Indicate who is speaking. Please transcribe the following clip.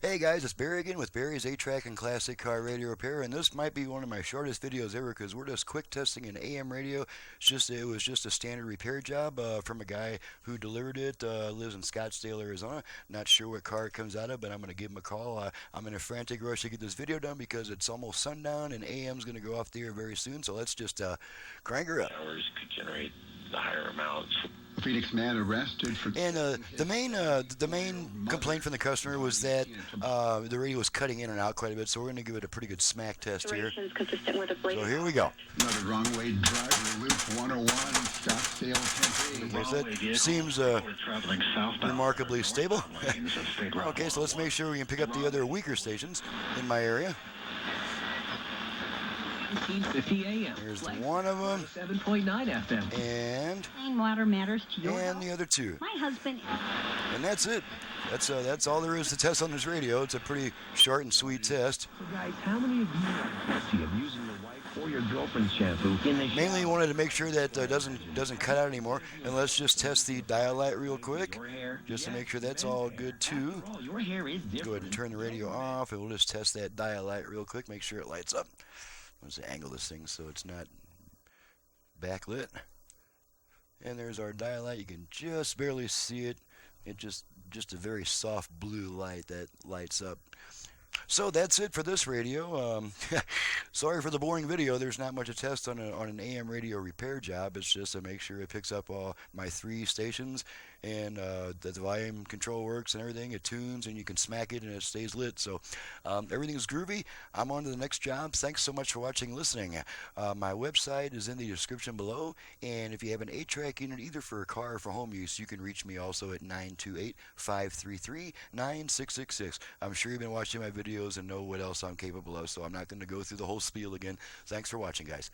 Speaker 1: Hey guys, it's Barry again with Barry's 8-Track and Classic Car Radio Repair, and this might be one of my shortest videos ever because we're just quick testing an AM radio. It was just a standard repair job from a guy who delivered it. Lives in Scottsdale, Arizona. Not sure what car it comes out of, but I'm going to give him a call. I'm in a frantic rush to get this video done because it's almost sundown and AM's going to go off the air very soon. So let's just crank her up.
Speaker 2: Hours could generate the higher amounts.
Speaker 3: A Phoenix man arrested for...
Speaker 1: And the main complaint from the customer was that the radio was cutting in and out quite a bit, so we're going to give it a pretty good smack test here. So here we go.
Speaker 3: Another wrong way driver, Loop 101, Scottsdale, Tempe.
Speaker 1: It seems remarkably stable. Okay, so let's make sure we can pick up the other weaker stations in my area.
Speaker 4: 1950 AM.
Speaker 1: There's one of them.
Speaker 4: 7.9 FM.
Speaker 1: And
Speaker 5: Clean water matters to your health.
Speaker 1: the other two.
Speaker 5: My husband.
Speaker 1: And that's it. That's all there is to test on this radio. It's a pretty short and sweet test.
Speaker 4: So guys, how many of you are guilty of using your wife or your girlfriend's shampoo in the
Speaker 1: Mainly wanted to make sure that doesn't cut out anymore. And let's just test the dial light real quick, just to make sure that's all good too.
Speaker 4: Your hair is different.
Speaker 1: Go ahead and turn the radio off, and we'll just test that dial light real quick. Make sure it lights up. Let's angle this thing so it's not backlit. And there's our dial light. You can just barely see it. It just a very soft blue light that lights up. So that's it for this radio. Sorry for the boring video. There's not much to test on an AM radio repair job. It's just to make sure it picks up all my 3 stations and that the volume control works and everything. It tunes and you can smack it and it stays lit. So everything is groovy. I'm on to the next job. Thanks so much for watching and listening. My website is in the description below. And if you have an 8-track unit either for a car or for home use, you can reach me also at 928-533-9666. I'm sure you've been watching my videos and know what else I'm capable of, so I'm not going to go through the whole spiel again. Thanks for watching, guys.